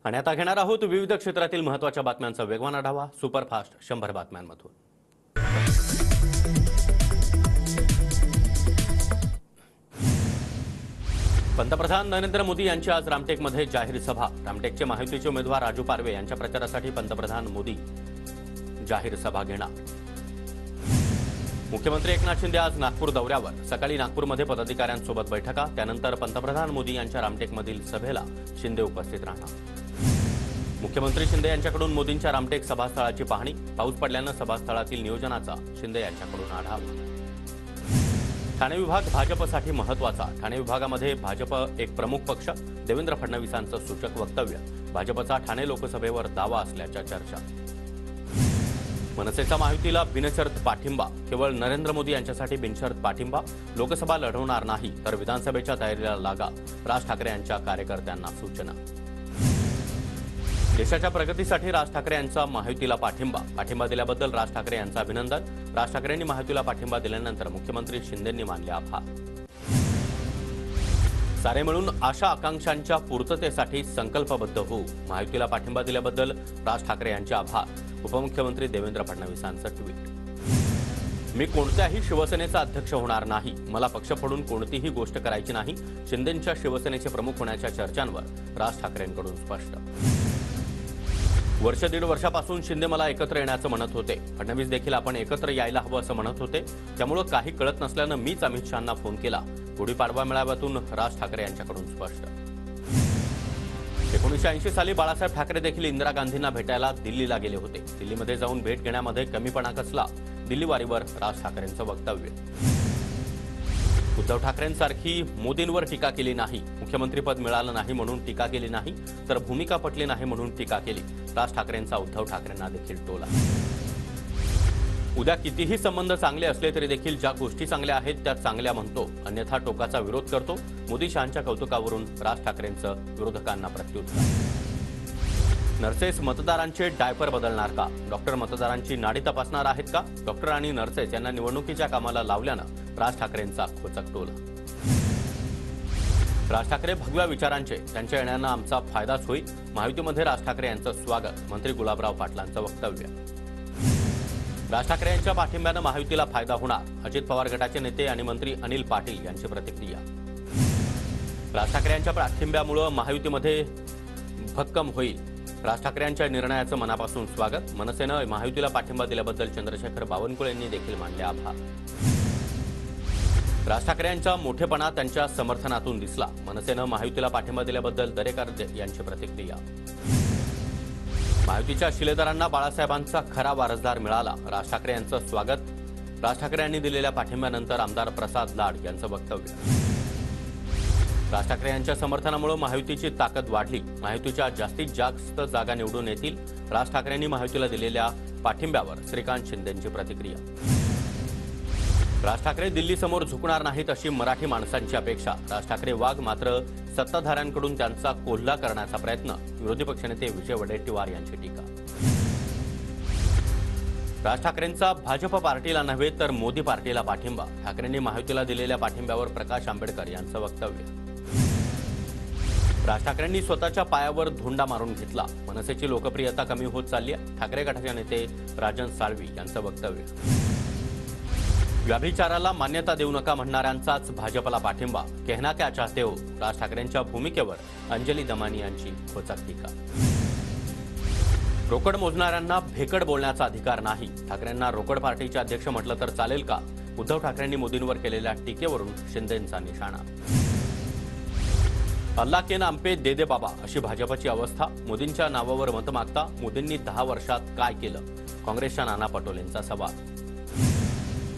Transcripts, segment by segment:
आणि आता घेणार आहोत विविध क्षेत्रातील महत्त्वाच्या बातम्यांचा वेगवान आढावा सुपरफास्ट 100 बातम्यांमधून। पंतप्रधान नरेंद्र मोदी यांची आज रामटेकमध्ये जाहीर सभा। रामटेकचे महायुतीचे उमेदवार राजू पारवे यांच्या प्रचारासाठी पंतप्रधान मोदी जाहीर सभा घेणार। मुख्यमंत्री एकनाथ शिंदे आज नागपूर दौऱ्यावर। सकाळी नागपूरमध्ये पदाधिकाऱ्यांसोबत बैठका, त्यानंतर पंतप्रधान मोदी यांच्या रामटेकमधील सभेला शिंदे उपस्थित राहणार। मुख्यमंत्री शिंदे यांच्याकडून मोदींच्या रामटेक सभास्थळाची पाहणी, पाऊस पडल्यानं सभास्थळातील नियोजनाचा शिंदे यांच्याकडून आढावा। ठाणे विभाग भाजपसाठी महत्त्वाचा। ठाणे विभागामध्ये भाजप एक प्रमुख पक्ष, देवेंद्र फडणवीसांचं सूचक वक्तव्य। भाजपचा ठाणे लोकसभेवर दावा असल्याच्या चर्चा। मनसेचा महायुतीला बिनशर्त पाठिंबा, केवळ नरेंद्र मोदी यांच्यासाठी बिनशर्त पाठिंबा। लोकसभा लढवणार नाही तर विधानसभेच्या तयारीला लागा, राज ठाकरे यांच्या कार्यकर्त्यांना सूचना। देशाच्या प्रगतीसाठी राज ठाकरे यांचा महायुतीला पाठिंबा दिल्याबद्दल राज ठाकरे यांचं अभिनंदन। राज ठाकरेंनी महायुतीला पाठिंबा दिल्यानंतर मुख्यमंत्री शिंदेंनी मानले आभार। सारे मिळून आशा आकांक्षांच्या पूर्ततेसाठी संकल्पबद्ध होऊ, महायुतीला पाठिंबा दिल्याबद्दल राज ठाकरे यांचे आभार। उपमुख्यमंत्री देवेंद्र फडणवीसांचं ट्विट। मी कोणत्याही शिवसेनेचा अध्यक्ष होणार नाही, मला पक्ष फोडून कोणतीही गोष्ट करायची नाही। शिंदेंच्या शिवसेनेचे प्रमुख होण्याच्या चर्चांवर राज ठाकरेंकडून स्पष्ट। वर्ष दीड वर्षापासून शिंदे मला एकत्र येण्याचं म्हणत होते, फडणवीस देखील आपण एकत्र यायला हवं असं म्हणत होते, त्यामुळे काही कळत नसल्यानं मीच अमित शहांना फोन केला। गुढीपाडवा मेळाव्यातून राज ठाकरे यांच्याकडून स्पष्ट। 1980 साली बाळासाहेब ठाकरे देखील इंदिरा गांधींना भेटायला दिल्लीला गेले होते। दिल्लीमध्ये जाऊन भेट घेण्यामध्ये कमीपणा कसला, दिल्लीवारीवर राज ठाकरेंचं वक्तव्य। उद्धव ठाकरेंसारखी मोदींवर टीका केली नाही, मुख्यमंत्रीपद मिळालं नाही म्हणून टीका केली नाही, तर भूमिका पटली नाही म्हणून टीका केली। राज ठाकरेंचा उद्धव ठाकरेंना देखील टोला। उद्या कितीही संबंध चांगले असले तरी देखील ज्या गोष्टी चांगल्या आहेत त्या चांगल्या म्हणतो, अन्यथा टोकाचा विरोध करतो। मोदी शहांच्या कौतुकावरून राज ठाकरेंचं विरोधकांना प्रत्युत्तर। नर्सेस मतदारांचे डायपर बदलणार का? डॉक्टर मतदारांची नाडी तपासणार आहेत का? डॉक्टर आणि नर्सेस यांना निवडणुकीच्या कामाला लावल्यानं राज ठाकरेंचा खोचक टोला। राज ठाकरे भगव्या विचारांचे, त्यांच्या येण्यानं आमचा फायदाच होईल। महायुतीमध्ये राज ठाकरे यांचं स्वागत, मंत्री गुलाबराव पाटलांचं वक्तव्य। राज ठाकरे यांच्या पाठिंब्यानं महायुतीला फायदा होणार, अजित पवार गटाचे नेते आणि मंत्री अनिल पाटील यांची प्रतिक्रिया। राज ठाकरे यांच्या पाठिंब्यामुळे महायुतीमध्ये भक्कम होईल, राज ठाकरे यांच्या निर्णयाचं मनापासून स्वागत। मनसेनं महायुतीला पाठिंबा दिल्याबद्दल चंद्रशेखर बावनकुळे यांनी देखील मानले आभार। राज ठाकरे यांचा मोठेपणा त्यांच्या समर्थनातून दिसला, मनसेनं महायुतीला पाठिंबा दिल्याबद्दल दरेकर यांची प्रतिक्रिया। महायुतीच्या शिलेदारांना बाळासाहेबांचा खरा वारसदार मिळाला, राज ठाकरे यांचं स्वागत। राज ठाकरे यांनी दिलेल्या पाठिंब्यानंतर आमदार प्रसाद लाड यांचं वक्तव्य। राज ठाकरे यांच्या समर्थनामुळे महायुतीची ताकद वाढली, महायुतीच्या जास्तीत जास्त जागा निवडून येतील। राज ठाकरेंनी महायुतीला दिलेल्या पाठिंब्यावर श्रीकांत शिंदेंची प्रतिक्रिया। राज ठाकरे दिल्लीसमोर झुकणार नाहीत अशी मराठी माणसांची अपेक्षा, राज ठाकरे वाघ, मात्र सत्ताधाऱ्यांकडून त्यांचा कोल्हा करण्याचा प्रयत्न। विरोधी पक्षनेते विजय वडेट्टीवार यांची टीका। राज ठाकरेंचा भाजप पार्टीला नव्हे तर मोदी पार्टीला पाठिंबा, ठाकरेंनी महायुतीला दिलेल्या पाठिंब्यावर प्रकाश आंबेडकर यांचं वक्तव्य। राज ठाकरेंनी स्वतःच्या पायावर धोंडा मारून घेतला, मनसेची लोकप्रियता कमी होत चालली आहे, ठाकरे गटाचे नेते राजन साळवी यांचं वक्तव्य। व्यभिचाराला मान्यता देऊ नका म्हणणाऱ्यांचाच भाजपला पाठिंबा, कहना क्या चाहते हो, राज ठाकरेंच्या भूमिकेवर अंजली दमानी यांची खोचक टीका। रोकड मोजणाऱ्यांना भेकड बोलण्याचा अधिकार नाही, ठाकरेंना रोकड पार्टीचे अध्यक्ष म्हटलं तर चालेल का? उद्धव ठाकरेंनी मोदींवर केलेल्या टीकेवरून शिंदेंचा निशाणा। अल्लाह के नाम पे दे दे बाबा अशी भाजपची अवस्था, मोदींच्या नावावर मत मागता, मोदींनी 10 वर्षात काय केलं? काँग्रेसच्या नाना पटोलेंचा सवाल।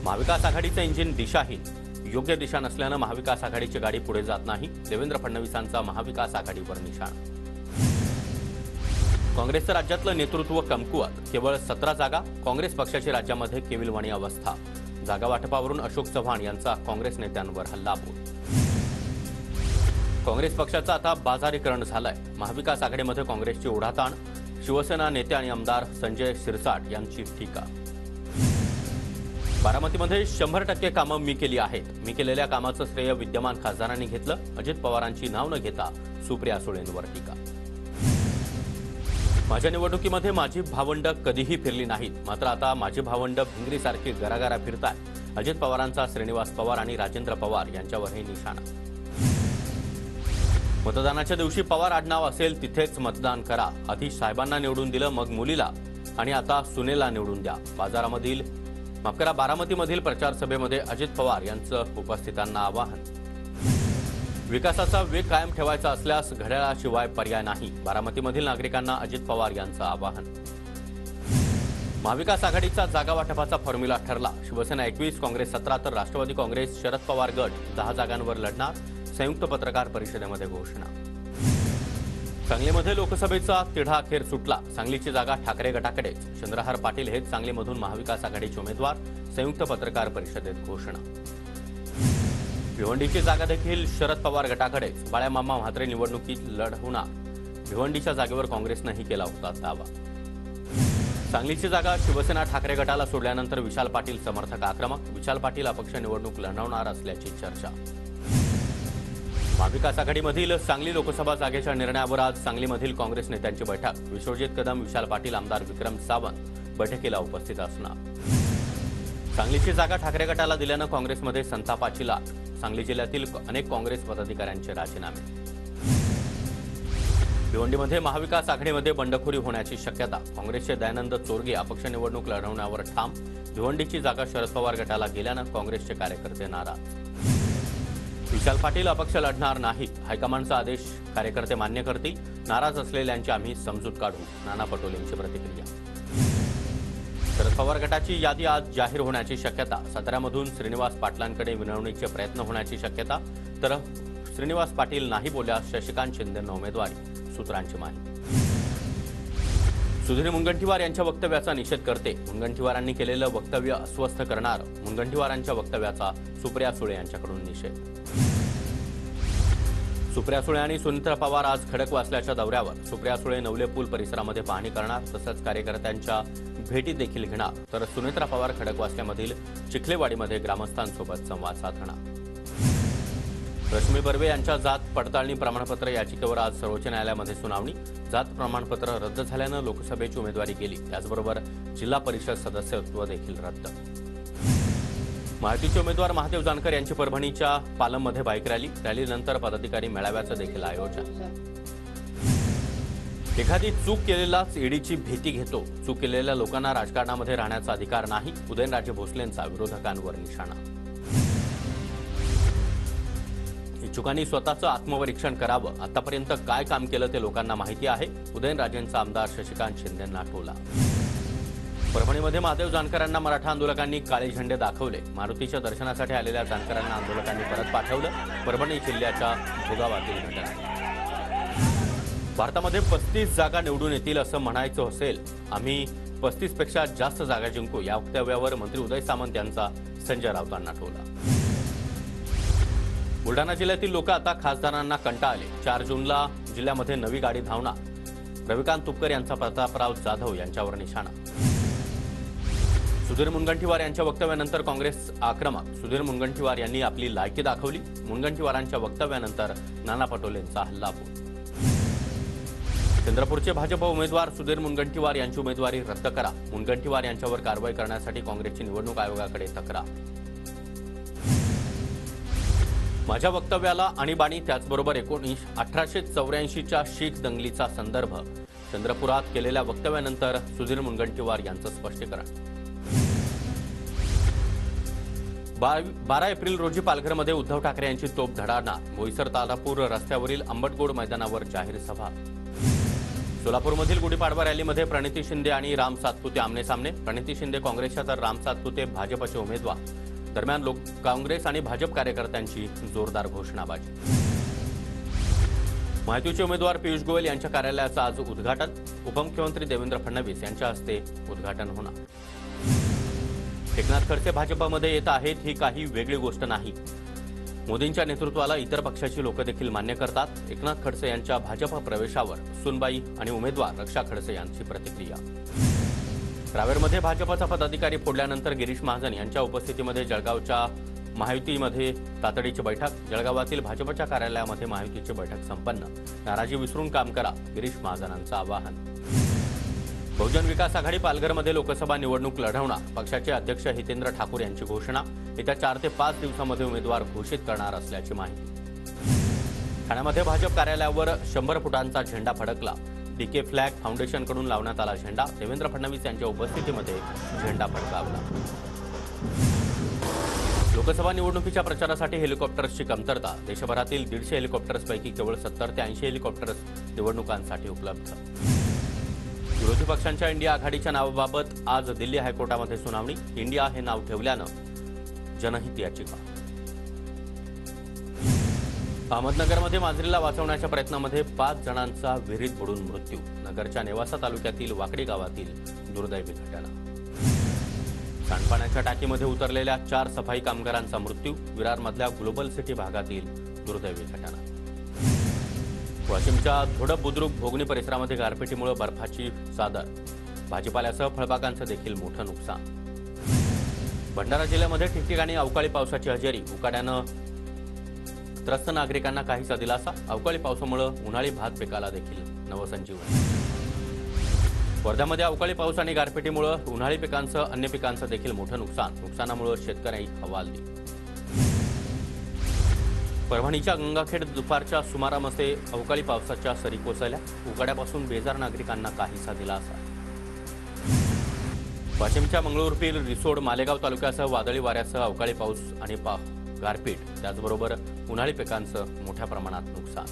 महाविकास आघाडीचं इंजिन दिशाहीन, योग्य दिशा नसल्यानं महाविकास आघाडीची गाडी पुढे जात नाही, देवेंद्र फडणवीसांचा महाविकास आघाडीवर निशाणा। काँग्रेसचं राज्यातलं नेतृत्व कमकुवत, केवळ 17 जागा, काँग्रेस पक्षाची राज्यामध्ये केविलवाणी अवस्था। जागा वाटपावरून अशोक चव्हाण यांचा काँग्रेस नेत्यांवर हल्लाबोल। काँग्रेस पक्षाचं आता बाजारीकरण झालंय, महाविकास आघाडीमध्ये काँग्रेसची ओढाताण। शिवसेना नेते आणि आमदार संजय शिरसाट यांची टीका। बारामतीमध्ये 100% कामं मी केली आहेत, मी केलेल्या कामाचं श्रेय विद्यमान खासदारांनी घेतलं, अजित पवारांची नाव न घेता सुप्रिया सुळेंवर टीका। माझ्या निवडणुकीमध्ये माझी भावंड कधीही फिरली नाहीत, मात्र आता माझी भावंड भिंगरीसारखी गरागरा फिरतात। अजित पवारांचा श्रीनिवास पवार आणि राजेंद्र पवार यांच्यावरही निशाणा। मतदानाच्या दिवशी पवार आडनाव असेल तिथेच मतदान करा। आधी साहेबांना निवडून दिलं, मग मुलीला आणि आता सुनेला निवडून द्या। बारामतीमधील प्रचार सभेमध्ये अजित पवार यांचं उपस्थितांना आवाहन। विकासाचा वेग कायम ठेवायचा असल्यास घड्याळाशिवाय पर्याय नाही। बारामतीमधील नागरिकांना अजित पवार यांचं आवाहन। महाविकास आघाडीचा जागा वाटपाचा फॉर्म्युला ठरला। शिवसेना 21, काँग्रेस 17 तर राष्ट्रवादी काँग्रेस शरद पवार गट 10 जागांवर लढणार। संयुक्त पत्रकार परिषदेमध्ये घोषणा। सांगलीमध्ये लोकसभेचा तिढा अखेर सुटला। सांगलीची जागा ठाकरे गटाकडेच। चंद्रहार पाटील हेच सांगलीमधून महाविकास आघाडीचे उमेदवार। संयुक्त पत्रकार परिषदेत घोषणा। भिवंडीची जागा देखील शरद पवार गटाकडेच। बाळ्यामामा म्हात्रे निवडणुकीत लढवणार। भिवंडीच्या जागेवर काँग्रेसनेही केला होता दावा। सांगलीची जागा शिवसेना ठाकरे गटाला सोडल्यानंतर विशाल पाटील समर्थक आक्रमक। विशाल पाटील अपक्ष निवडणूक लढवणार असल्याची चर्चा। महाविकास आघाडीमधील सांगली लोकसभा जागेच्या निर्णयावर आज सांगलीमधील काँग्रेस नेत्यांची बैठक। विश्वजित कदम, विशाल पाटील, आमदार विक्रम सावंत बैठकीला उपस्थित असणार। सांगलीची जागा ठाकरे गटाला दिल्यानं काँग्रेसमध्ये संतापाची लाट। सांगली जिल्ह्यातील अनेक काँग्रेस पदाधिकाऱ्यांचे राजीनामे। भिवंडीमध्ये महाविकास आघाडीमध्ये बंडखोरी होण्याची शक्यता। काँग्रेसचे दयानंद चोरगे अपक्ष निवडणूक लढवण्यावर ठाम। भिवंडीची जागा शरद पवार गटाला गेल्यानं काँग्रेसचे कार्यकर्ते नाराज। विशाल पाटील अपक्ष लढणार नाही। हायकमांडचा आदेश कार्यकर्ते मान्य करतील। नाराज असलेल्यांची आम्ही समजूत काढू। नाना पटोलेंची प्रतिक्रिया। शरद पवार गटाची यादी आज जाहीर होण्याची शक्यता। साताऱ्यामधून श्रीनिवास पाटलांकडे विनवणीचे प्रयत्न होण्याची शक्यता, तर श्रीनिवास पाटील नाही बोलल्यास शशिकांत शिंदेंना उमेदवारी, सूत्रांची माहिती। सुधीर मुनगंटीवार यांच्या वक्तव्याचा निषेध करते। मुनगंटीवारांनी केलेलं वक्तव्य अस्वस्थ करणार। मुनगंटीवारांच्या वक्तव्याचा सुप्रिया सुळे यांच्याकडून निषेध। सुप्रिया सुळे आणि सुनीता पवार आज खडकवासल्याच्या दौऱ्यावर। सुप्रिया सुळे नवले पूल परिसरामध्ये पाहणी करणार, तसंच कार्यकर्त्यांच्या भेटी देखील घेणार, तर सुनीता पवार खडकवासल्यामधील चिखलेवाडीमध्ये ग्रामस्थांसोबत संवाद साधणार। रश्मी बर्वे यांच्या जात पडताळणी प्रमाणपत्र याचिकेवर आज सर्वोच्च न्यायालयामध्ये सुनावणी। जात प्रमाणपत्र रद्द झाल्यानं लोकसभेची उमेदवारी गेली, त्याचबरोबर जिल्हा परिषद सदस्यत्व देखील रद्द। महायुतीचे उमेदवार महादेव जानकर यांची परभणीच्या पालममध्ये बाईक रॅलीनंतर पदाधिकारी मेळाव्याचं देखील आयोजन। एखादी चूक केलेलाच ईडीची भीती घेतो। चूक केलेल्या लोकांना राजकारणामध्ये राहण्याचा अधिकार नाही। उदयनराजे भोसलेंचा विरोधकांवर निशाणा। इच्छुकांनी स्वतःचं आत्मपरीक्षण करावं। आतापर्यंत काय काम केलं ते लोकांना माहिती आहे। उदयनराजेंचा आमदार शशिकांत शिंदेंना टोला। परभणीमध्ये महादेव जानकरांना मराठा आंदोलकांनी काळे झेंडे दाखवले। मारुतीच्या दर्शनासाठी आलेल्या जानकरांना आंदोलकांनी परत पाठवलं। परभणी जिल्ह्याच्या भोगावातील घटना। भारतामध्ये 35 जागा निवडून येतील असं म्हणायचं असेल, आम्ही 35 पेक्षा जास्त जागा जिंकू, या वक्तव्यावर मंत्री उदय सामंत यांचा संजय राऊतांना टोला। बुलढाणा जिल्ह्यातील लोक आता खासदारांना कंटाळले। 4 जूनला जिल्ह्यामध्ये नवी गाडी धावणार। रविकांत तुपकर यांचा प्रतापराव जाधव यांच्यावर निशाणा। सुधीर मुनगंटीवार यांच्या वक्तव्यानंतर काँग्रेस आक्रमक। सुधीर मुनगंटीवार यांनी आपली लायकी दाखवली। मुनगंटीवारांच्या वक्तव्यानंतर नाना पटोलेंचा हल्लाबोल। चंद्रपूरचे भाजप उमेदवार सुधीर मुनगंटीवार यांची उमेदवारी रद्द करा। मुनगंटीवार यांच्यावर कारवाई करण्यासाठी काँग्रेसची निवडणूक आयोगाकडे तक्रार। माझ्या वक्तव्याला आणीबाणी, त्याचबरोबर 1884च्या शीख दंगलीचा संदर्भ। चंद्रपुरात केलेल्या वक्तव्यानंतर सुधीर मुनगंटीवार यांचं स्पष्टीकरण। 12 एप्रिल रोजी पालघरमध्ये उद्धव ठाकरे यांची तोप धडाडणार। बोईसर तारापूर रस्त्यावरील आंबटगोड मैदानावर जाहीर सभा। सोलापूरमधील गुढीपाडवा रॅलीमध्ये प्रणिती शिंदे आणि राम सातपुते आमनेसामने। प्रणिती शिंदे काँग्रेसच्या तर राम सातपुते भाजपचे उमेदवार। दरम्यान काँग्रेस आणि भाजप कार्यकर्त्यांची जोरदार घोषणाबाजी। महायुतीचे उमेदवार पियुष गोयल यांच्या कार्यालयाचं आज उद्घाटन। उपमुख्यमंत्री देवेंद्र फडणवीस यांच्या हस्ते उद्घाटन होणार। एकनाथ खडसे भाजपमध्ये येत आहेत ही काही वेगळी गोष्ट नाही। मोदींच्या नेतृत्वाला इतर पक्षाची लोक देखील मान्य करतात। एकनाथ खडसे यांच्या भाजप प्रवेशावर सुनबाई आणि उमेदवार रक्षा खडसे यांची प्रतिक्रिया। रावेरमध्ये भाजपचा पदाधिकारी फोडल्यानंतर गिरीश महाजन यांच्या उपस्थितीमध्ये जळगावच्या महायुतीमध्ये तातडीची बैठक. जळगावातील भाजपच्या कार्यालयामध्ये महायुतीची बैठक संपन्न. नाराजी विसरून काम करा, गिरीश महाजनांचं आवाहन. बहुजन विकास आघाडी पालघरमध्ये लोकसभा निवडणूक लढवणार. पक्षाचे अध्यक्ष हितेंद्र ठाकूर यांची घोषणा. येत्या 4 ते 5 दिवसांमध्ये उमेदवार घोषित करणार असल्याची माहिती. ठाण्यामध्ये भाजप कार्यालयावर 100 फुटांचा झेंडा फडकला. डीके फ्लॅग फाउंडेशनकडून लावण्यात आला झेंडा. देवेंद्र फडणवीस यांच्या उपस्थितीमध्ये झेंडा फडकावला. लोकसभा निवडणुकीच्या प्रचारासाठी हेलिकॉप्टर्सची कमतरता. देशभरातील 150 हेलिकॉप्टर्सपैकी केवळ 70 ते 80 हेलिकॉप्टर्स निवडणुकांसाठी उपलब्ध. विरोधी पक्षांच्या इंडिया आघाडीच्या नावाबाबत आज दिल्ली हायकोर्टामध्ये सुनावणी. इंडिया हे नाव ठेवल्यानं जनहित याचिका. अहमदनगरमध्ये मांजरीला वाचवण्याच्या प्रयत्नामध्ये 5 जणांचा विहिरीत बुडून मृत्यू. नगरच्या नेवासा तालुक्यातील वाकडी गावातील दुर्दैवी घटना. सांडपाण्याच्या टाकीमध्ये उतरलेल्या 4 सफाई कामगारांचा मृत्यू. विरारमधल्या ग्लोबल सिटी भागातील दुर्दैवी घटना. वाशिमच्या धोडप बुद्रुक भोगणी परिसरामध्ये गारपिटीमुळे बर्फाची चादर. भाजीपाल्यासह फळबागांचं देखील मोठं नुकसान. भंडारा जिल्ह्यामध्ये ठिकठिकाणी अवकाळी पावसाची हजेरी. उकाड्यानं त्रस्त नागरिकांना काहीसा दिलासा. अवकाळी पावसामुळे उन्हाळी भात पिकाला देखील नवसंजीवनी. वर्ध्यामध्ये अवकाळी पाऊस आणि गारपिटीमुळे उन्हाळी पिकांचं अन्य पिकांचं देखील मोठं नुकसान. नुकसानामुळे शेतकरी हवालदिल. परभणीच्या गंगाखेड दुपारच्या सुमारामध्ये अवकाळी पावसाच्या सरी कोसळल्या. उकाड्यापासून बेजार नागरिकांना काहीसा दिलासा. वाशिमच्या मंगळूरपीर, रिसोड, मालेगाव तालुक्यासह वादळी वाऱ्यासह अवकाळी पाऊस आणि गारपीट, त्याचबरोबर उन्हाळी पिकांचं मोठ्या प्रमाणात नुकसान.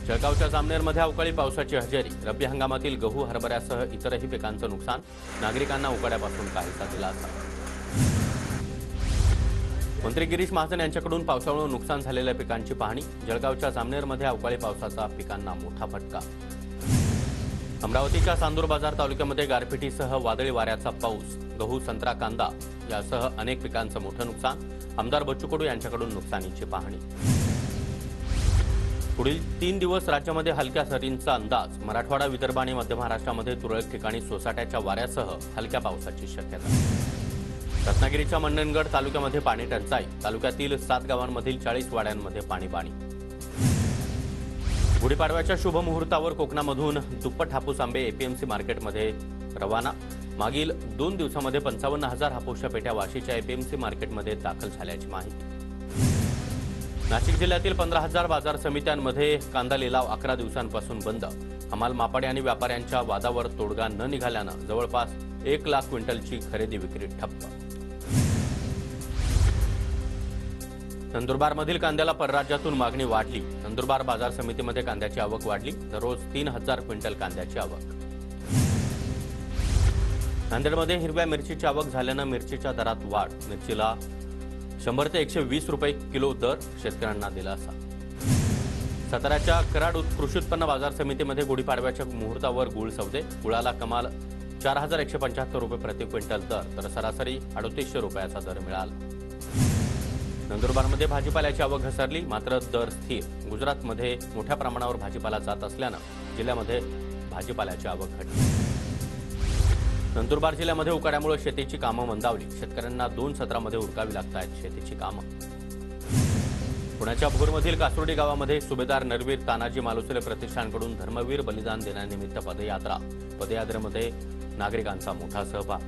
जळगावच्या जामनेरमध्ये अवकाळी पावसाची हजेरी. रब्बी हंगामातील गहू, हरभऱ्यासह इतरही पिकांचं नुकसान. नागरिकांना उकाड्यापासून काहीसा दिलासा. मंत्री गिरीश महाजन यांच्याकडून पावसामुळे नुकसान झालेल्या पिकांची पाहणी. जळगावच्या जामनेरमध्ये अवकाळी पावसाचा पिकांना मोठा फटका. अमरावतीच्या चांदूर बाजार तालुक्यामध्ये गारपिटीसह वादळी वाऱ्याचा पाऊस. गहू, संत्रा, कांदा यासह अनेक पिकांचं मोठं नुकसान. आमदार बच्चू कडू यांच्याकडून नुकसानीची पाहणी. पुढील 3 दिवस राज्यामध्ये हलक्या सरींचा अंदाज. मराठवाडा, विदर्भ आणि मध्य महाराष्ट्रामध्ये तुरळक ठिकाणी सोसाट्याच्या वाऱ्यासह हलक्या पावसाची शक्यता. रत्नागिरीच्या मंडणगड तालुक्यामध्ये पाणी टंचाई. तालुक्यातील 7 गावांमधील 40 वाड्यांमध्ये पाणी. गुढीपाडव्याच्या शुभ मुहूर्तावर कोकणामधून दुप्पट हापूस आंबे एपीएमसी मार्केटमध्ये रवाना. मागील 2 दिवसांमध्ये 55,000 हापूसच्या पेट्या वाशीच्या एपीएमसी मार्केटमध्ये दाखल झाल्याची माहिती. नाशिक जिल्ह्यातील 15,000 बाजार समित्यांमध्ये कांदा लिलाव 11 दिवसांपासून बंद. हमाल, मापाडी आणि व्यापाऱ्यांच्या वादावर तोडगा न निघाल्यानं जवळपास 1 लाख क्विंटलची खरेदी विक्री ठप्प. नंदुरबारमधील कांद्याला परराज्यातून मागणी वाढली. नंदुरबार बाजार समितीमध्ये कांद्याची आवक वाढली. दररोज 3,000 क्विंटल कांद्याची आवक. नांदेडमध्ये हिरव्या मिरचीची आवक झाल्यानं मिरचीच्या दरात वाढ. मिरचीला 100 ते 120 रुपये किलो दर. शेतकऱ्यांना दिलासा. साताऱ्याच्या कराड कृषी उत्पन्न बाजार समितीमध्ये गुढीपाडव्याच्या मुहूर्तावर गुळ सौदे. गुळाला कमाल 4,175 रुपये प्रति क्विंटल दर, तर सरासरी 3800 रुपयाचा दर मिळाला. नंदुरबारमध्ये भाजीपाल्याची आवक घसरली, मात्र दर स्थिर. गुजरातमध्ये मोठ्या प्रमाणावर भाजीपाला जात असल्यानं जिल्ह्यामध्ये भाजीपाल्याची आवक घटली. नंदुरबार जिल्ह्यामध्ये उकाड्यामुळे शेतीची कामं मंदावली. शेतकऱ्यांना 2 सत्रामध्ये उरकावी लागत आहेत शेतीची कामं. पुण्याच्या भोरमधील कासुर्डी गावामध्ये सुभेदार नरवीर तानाजी मालुसरे प्रतिष्ठानकडून धर्मवीर बलिदान दिनानिमित्त पदयात्रा. पदयात्रेमध्ये नागरिकांचा मोठा सहभाग.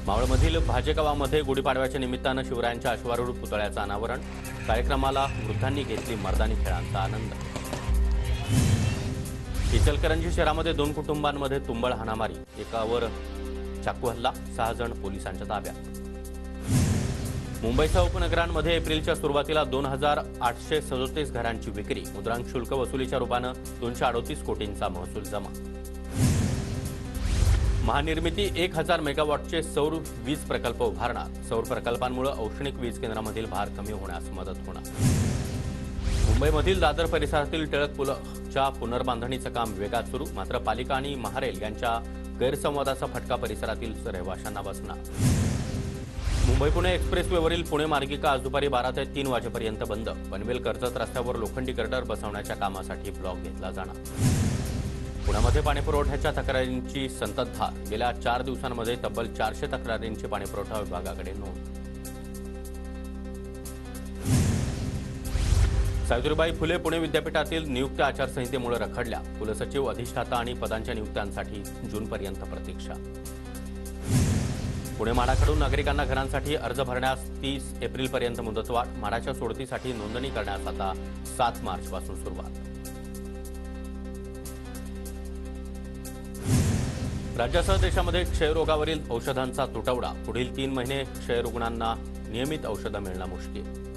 मावळमधील भाजे गावामध्ये गुढीपाडव्याच्या निमित्तानं शिवरायांच्या अश्वारूढ पुतळ्याचं अनावरण. कार्यक्रमाला वृद्धांनी घेतली मर्दानी खेळांचा आनंद. इचलकरंजी शहरामध्ये 2 कुटुंबांमध्ये तुंबळ हाणामारी. एकावर चाकू हल्ला. 6 जण पोलिसांच्या ताब्यात. मुंबईसह उपनगरांमध्ये एप्रिलच्या सुरुवातीला 2,837 घरांची विक्री. मुद्रांक शुल्क वसुलीच्या रूपानं 238 कोटींचा महसूल जमा. महानिर्मिती 1,000 मेगावॉटचे सौर वीज प्रकल्प उभारणार. सौर प्रकल्पांमुळे औष्णिक वीज केंद्रामधील भार कमी होण्यास मदत होणार. मुंबईमधील दादर परिसरातील टिळक पुलाच्या पुनर्बांधणीचं काम वेगात सुरू. मात्र पालिका आणि महारेल यांच्या गैरसंवादाचा फटका परिसरातील रहिवाशांना बसणार. मुंबई पुणे एक्सप्रेसवेवरील पुणे मार्गिका आज दुपारी 12 ते 3 वाजेपर्यंत बंद. पनवेल कर्जत रस्त्यावर लोखंडी गर्डर बसवण्याच्या कामासाठी ब्लॉक घेतला जाणार. पुण्यामध्ये पाणीपुरवठ्याच्या तक्रारींची संततधार. गेल्या 4 दिवसांमध्ये तब्बल 400 तक्रारींची पाणीपुरवठा विभागाकडे नोंद. सावित्रीबाई फुले पुणे विद्यापीठातील नियुक्त्या आचारसंहितेमुळे रखडल्या. कुलसचिव, अधिष्ठाता आणि पदांच्या नियुक्त्यांसाठी जूनपर्यंत प्रतीक्षा. पुणे म्हाडाकडून नागरिकांना घरांसाठी अर्ज भरण्यास 30 एप्रिलपर्यंत मुदतवाढ. म्हाडाच्या सोडतीसाठी नोंदणी करण्यास आता 7 मार्चपासून सुरुवात. राज्यासह देशामध्ये क्षयरोगावरील औषधांचा तुटवडा. पुढील 3 महिने क्षयरुग्णांना नियमित औषधं मिळणं मुश्किल.